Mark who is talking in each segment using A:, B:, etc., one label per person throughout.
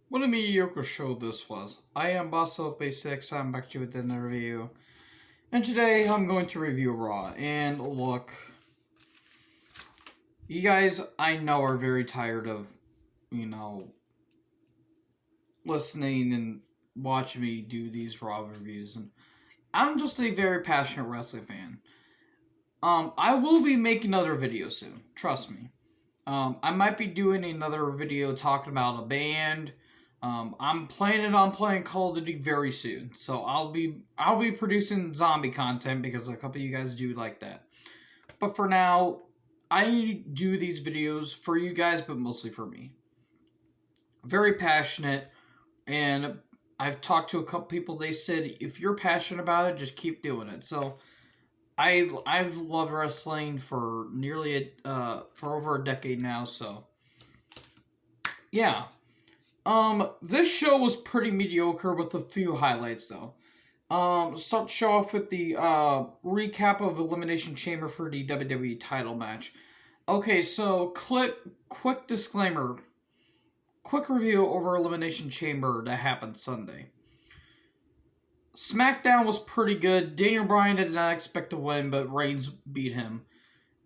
A: What a mediocre show this was. I am Boss of Basics, I'm back to you with another review. And today I'm going to review Raw. And look, you guys I know are very tired of, you know, listening and watching me do these Raw reviews. And I'm just a very passionate wrestling fan. I will be making another video soon, trust me. I might be doing another video talking about a band. I'm planning on playing Call of Duty very soon, so I'll be producing zombie content because a couple of you guys do like that. But for now, I do these videos for you guys, but mostly for me. Very passionate, and I've talked to a couple people. They said if you're passionate about it, just keep doing it. So I've loved wrestling for for over a decade now. So yeah. This show was pretty mediocre with a few highlights though. Start the show off with the recap of Elimination Chamber for the WWE title match. Okay, so quick disclaimer, quick review over Elimination Chamber that happened Sunday. SmackDown was pretty good. Daniel Bryan did not expect to win, but Reigns beat him.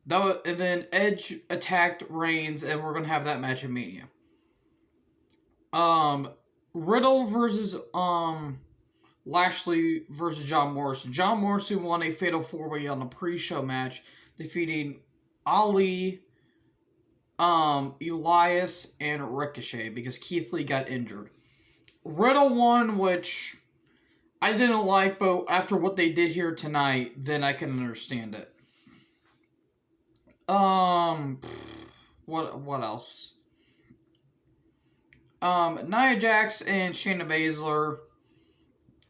A: And then Edge attacked Reigns, and we're gonna have that match at Mania. Riddle versus Lashley versus John Morrison. John Morrison won a fatal 4-way on the pre-show match, defeating Ali, Elias, and Ricochet because Keith Lee got injured. Riddle won, which I didn't like, but after what they did here tonight, then I can understand it. What else? Nia Jax and Shayna Baszler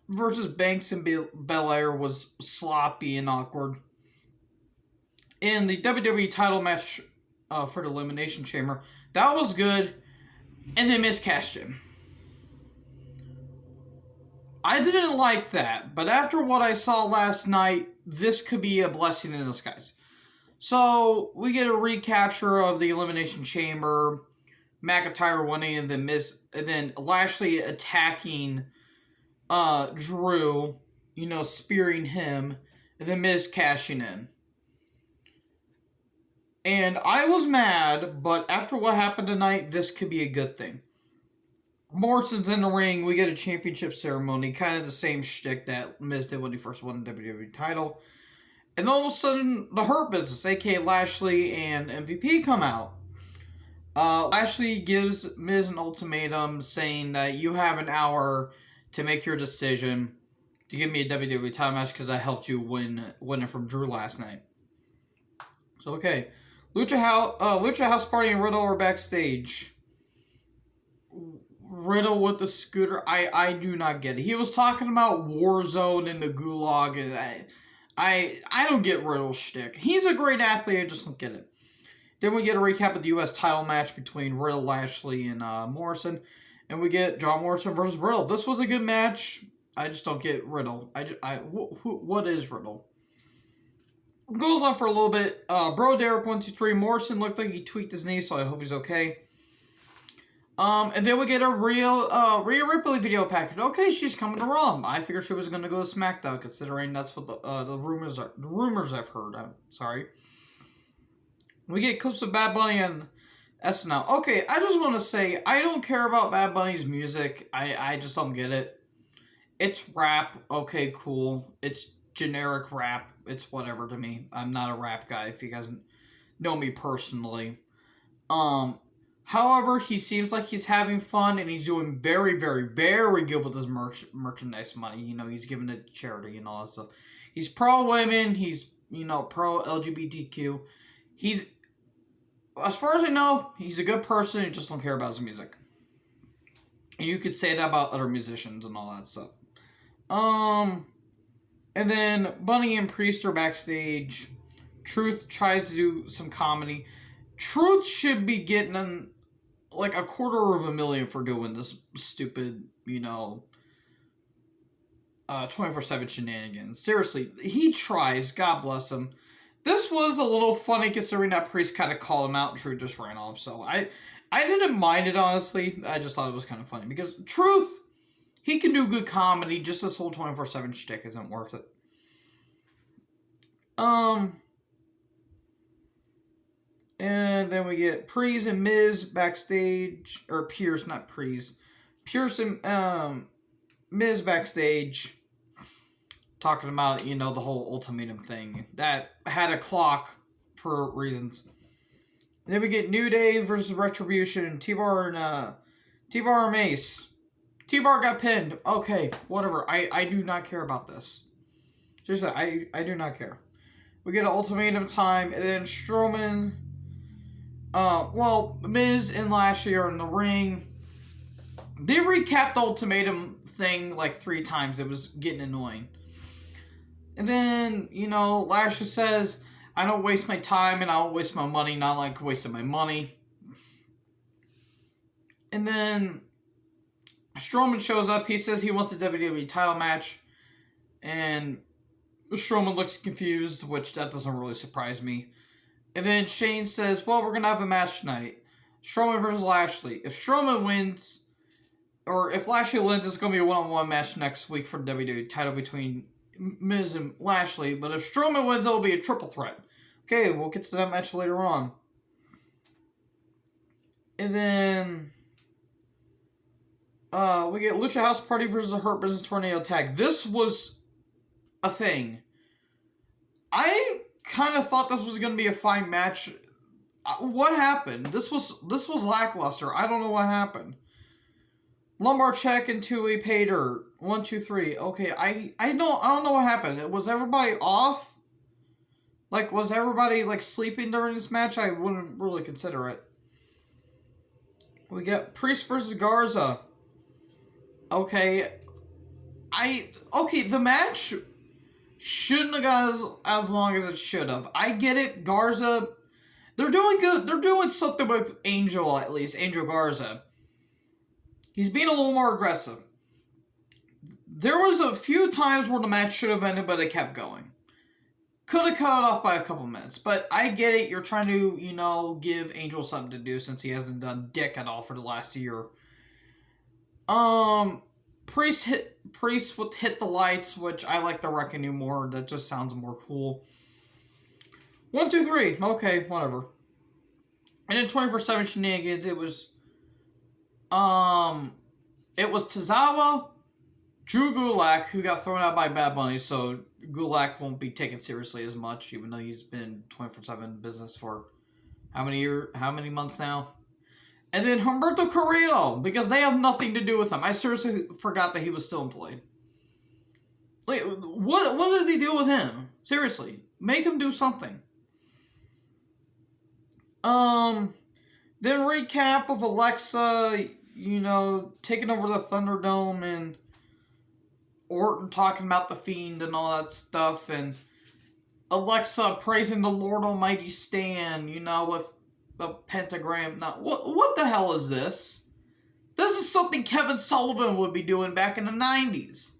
A: versus Banks and Belair was sloppy and awkward. And the WWE title match for the Elimination Chamber, that was good, and they miscast him. I didn't like that, but after what I saw last night, this could be a blessing in disguise. So, we get a recapture of the Elimination Chamber, McIntyre winning, and then Lashley attacking Drew, spearing him, and then Miz cashing in. And I was mad, but after what happened tonight, this could be a good thing. Morrison's in the ring, we get a championship ceremony, kind of the same shtick that Miz did when he first won the WWE title. And all of a sudden, the Hurt Business, aka Lashley and MVP, come out. Lashley gives Miz an ultimatum saying that you have an hour to make your decision to give me a WWE title match because I helped you win it from Drew last night. So, okay. Lucha House Party and Riddle are backstage. Riddle with the scooter, I do not get it. He was talking about Warzone and the Gulag, and I don't get Riddle's shtick. He's a great athlete, I just don't get it. Then we get a recap of the U.S. title match between Riddle, Lashley, and Morrison. And we get John Morrison versus Riddle. This was a good match. I just don't get Riddle. What is Riddle? Goes on for a little bit. Bro Derek 123. Morrison looked like he tweaked his knee, so I hope he's okay. And then we get a Rhea Ripley video package. Okay, she's coming to Raw. I figured she was going to go to SmackDown, considering that's what the rumors are. The rumors I've heard. I'm sorry. We get clips of Bad Bunny and SNL. Okay, I just want to say, I don't care about Bad Bunny's music. I just don't get it. It's rap. Okay, cool. It's generic rap. It's whatever to me. I'm not a rap guy, if you guys know me personally. However, he seems like he's having fun, and he's doing very, very, very good with his merchandise money. He's giving it to charity and all that stuff. He's pro-women. He's, pro-LGBTQ. He's, as far as I know, he's a good person. I just don't care about his music. And you could say that about other musicians and all that stuff. And then Bunny and Priest are backstage. Truth tries to do some comedy. Truth should be getting like $250,000 for doing this stupid, 24/7 shenanigans. Seriously, he tries. God bless him. This was a little funny considering that Priest kind of called him out and Truth just ran off. So I I didn't mind it, honestly. I just thought it was kind of funny. Because, truth, he can do good comedy. Just this whole 24/7 shtick isn't worth it. And then we get Priest and Miz backstage. Or Pierce, not Priest. Pierce and Miz backstage. Talking about, you know, the whole ultimatum thing. That had a clock for reasons. And then we get New Day versus Retribution. T-Bar and Mace. T-Bar got pinned. Okay, whatever. I do not care about this. Seriously, I do not care. We get an ultimatum time, and then Strowman. Miz and Lashley are in the ring. They recapped the ultimatum thing like 3 times. It was getting annoying. And then, you know, Lashley says, I don't waste my time and I don't waste my money, not like wasting my money. And then Strowman shows up. He says he wants a WWE title match. And Strowman looks confused, which that doesn't really surprise me. And then Shane says, well, we're going to have a match tonight. Strowman versus Lashley. If Strowman wins, or if Lashley wins, it's going to be a one-on-one match next week for the WWE title between Miz and Lashley. But if Strowman wins, it'll be a triple threat. Okay, we'll get to that match later on. And then we get Lucha House Party versus the Hurt Business Tornado Tag. This was a thing. I kind of thought this was going to be a fine match. What happened? This was lackluster. I don't know what happened. Lumbar check into a pay dirt. 1, 2, 3. Okay, I don't know what happened. Was everybody off? Like, was everybody like sleeping during this match? I wouldn't really consider it. We get Priest versus Garza. Okay. The match shouldn't have got as long as it should have. I get it, Garza. They're doing good. They're doing something with Angel, at least. Angel Garza. He's being a little more aggressive. There was a few times where the match should have ended, but it kept going. Could have cut it off by a couple minutes. But I get it. You're trying to, you know, give Angel something to do since he hasn't done dick at all for the last year. Priest would hit the lights, which I like the Reckoning more. That just sounds more cool. 1, 2, 3. Okay, whatever. And then 24/7 shenanigans. It was Tozawa, Drew Gulak, who got thrown out by Bad Bunny, so Gulak won't be taken seriously as much, even though he's been 24/7 business for how many months now? And then Humberto Carrillo, because they have nothing to do with him. I seriously forgot that he was still employed. Like, what did they do with him? Seriously, make him do something. Then recap of Alexa, you know, taking over the Thunderdome and Orton talking about the Fiend and all that stuff, and Alexa praising the Lord Almighty Stan, you know, with a pentagram. Now, what the hell is this? This is something Kevin Sullivan would be doing back in the 90s.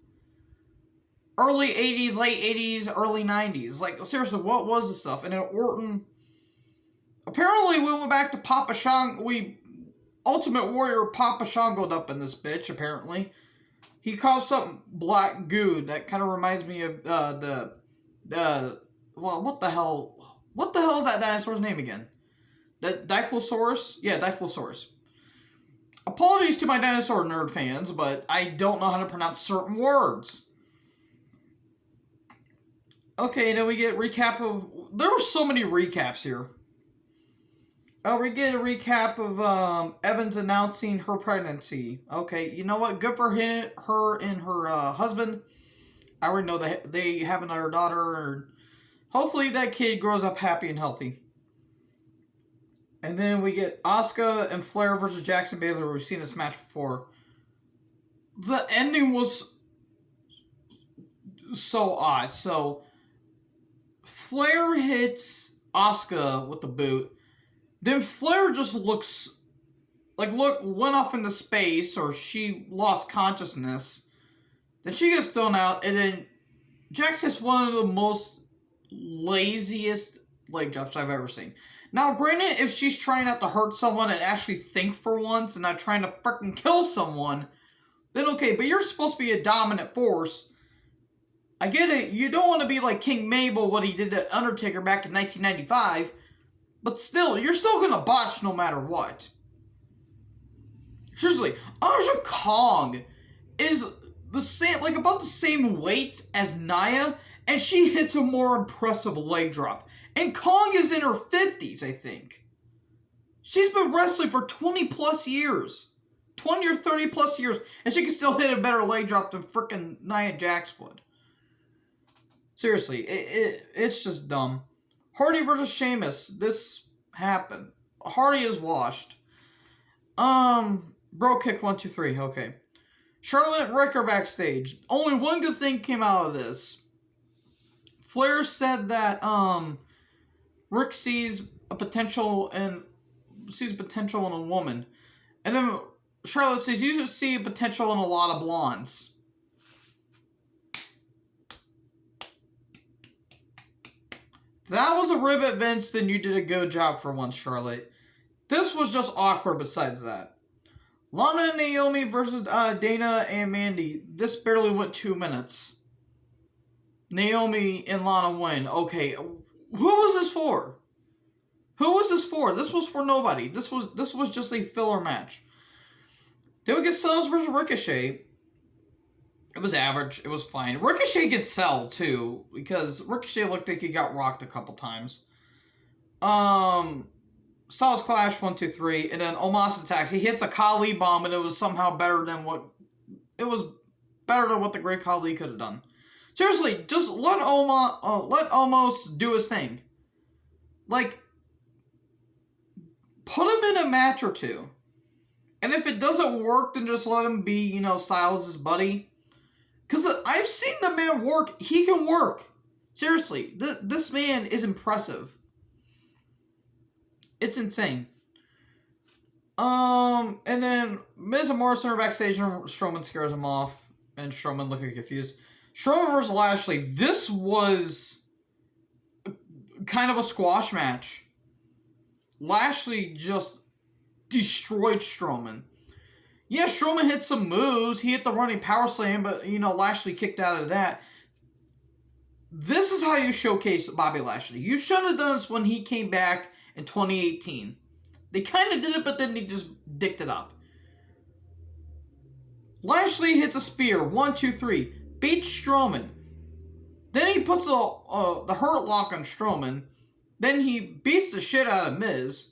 A: Early 80s, late 80s, early 90s. Like, seriously, what was this stuff? And then Orton... Apparently, we went back to Papa Shango. Ultimate Warrior Papa Shango'd up in this bitch, apparently. He caused some black goo that kind of reminds me of what the hell? What the hell is that dinosaur's name again? The Dilophosaurus? Yeah, Dilophosaurus. Apologies to my dinosaur nerd fans, but I don't know how to pronounce certain words. Okay, then we get recap of... There were so many recaps here. We get a recap of Evans announcing her pregnancy. Okay, you know what? Good for her and her husband. I already know that they have another daughter. Or hopefully that kid grows up happy and healthy. And then we get Asuka and Flair versus Jackson Baylor. We've seen this match before. The ending was so odd. So Flair hits Asuka with the boot. Then Flair just went off into space, or she lost consciousness. Then she gets thrown out, and then Jax has one of the most laziest leg drops I've ever seen. Now, granted, if she's trying not to hurt someone and actually think for once and not trying to freaking kill someone, then okay, but you're supposed to be a dominant force. I get it, you don't want to be like King Mabel, what he did to Undertaker back in 1995, but still, you're still going to botch no matter what. Seriously, Aja Kong is the same, like about the same weight as Nia, and she hits a more impressive leg drop. And Kong is in her 50s, I think. She's been wrestling for 20 plus years. 20 or 30 plus years, and she can still hit a better leg drop than frickin' Nia Jax would. Seriously, it's just dumb. Hardy versus Sheamus. This happened. Hardy is washed. Bro kick 1, 2, 3. Okay. Charlotte and Rick are backstage. Only one good thing came out of this. Flair said that Rick sees a potential in a woman, and then Charlotte says you see potential in a lot of blondes. That was a rib at Vince, then you did a good job for once, Charlotte. This was just awkward besides that. Lana and Naomi versus Dana and Mandy. This barely went 2 minutes. Naomi and Lana win. Okay, who was this for? Who was this for? This was for nobody. This was just a filler match. Then we get Styles versus Ricochet. It was average. It was fine. Ricochet gets sell too, because Ricochet looked like he got rocked a couple times. Styles Clash 1, 2, 3, and then Omos attacks. He hits a Kali bomb, and it was somehow better than what the Great Khali could have done. Seriously, just let Omos do his thing. Like, put him in a match or two. And if it doesn't work, then just let him be, Styles' buddy. Because I've seen the man work. He can work. Seriously, this man is impressive. It's insane. And then Miz and Morrison are backstage and Strowman scares him off. And Strowman looking confused. Strowman versus Lashley. This was kind of a squash match. Lashley just destroyed Strowman. Yeah, Strowman hit some moves. He hit the running power slam, but, Lashley kicked out of that. This is how you showcase Bobby Lashley. You should have done this when he came back in 2018. They kind of did it, but then they just dicked it up. Lashley hits a spear. 1, 2, 3. Beats Strowman. Then he puts the Hurt Lock on Strowman. Then he beats the shit out of Miz.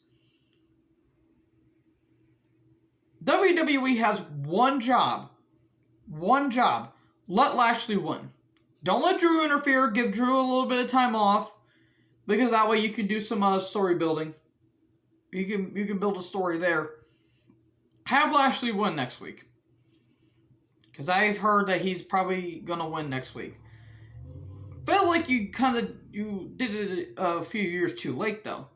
A: WWE has one job. One job. Let Lashley win. Don't let Drew interfere. Give Drew a little bit of time off. Because that way you can do some story building. You can build a story there. Have Lashley win next week. Because I've heard that he's probably going to win next week. Felt like you did it a few years too late, though.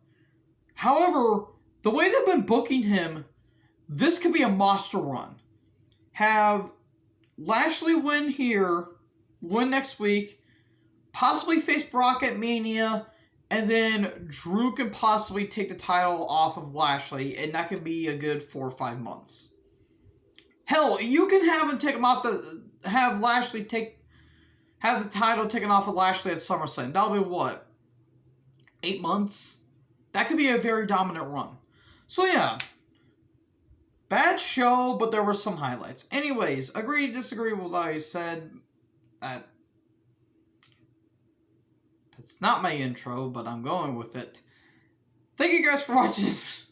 A: However, the way they've been booking him, this could be a monster run. Have Lashley win here, win next week, possibly face Brock at Mania, and then Drew can possibly take the title off of Lashley, and that could be a good 4 or 5 months. Hell, you can have him take him off have the title taken off of Lashley at SummerSlam. That'll be what? 8 months? That could be a very dominant run. So yeah. Bad show, but there were some highlights. Anyways, agree, disagree with what I said. It's not my intro, but I'm going with it. Thank you guys for watching this.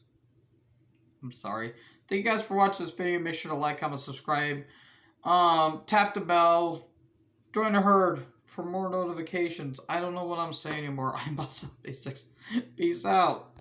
A: I'm sorry. Thank you guys for watching this video. Make sure to like, comment, subscribe. Tap the bell. Join the herd for more notifications. I don't know what I'm saying anymore. I'm Bustle Basics. Peace out.